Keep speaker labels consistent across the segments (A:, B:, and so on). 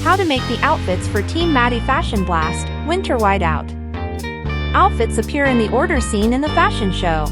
A: How to make the outfits for Team Maddie Fashion Blast, Winter Whiteout. Outfits appear in the order seen in the fashion show.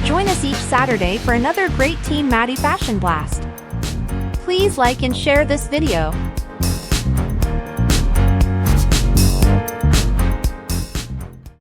A: Join us each Saturday for another great Team Maddie Fashion Blast. Please like and share this video.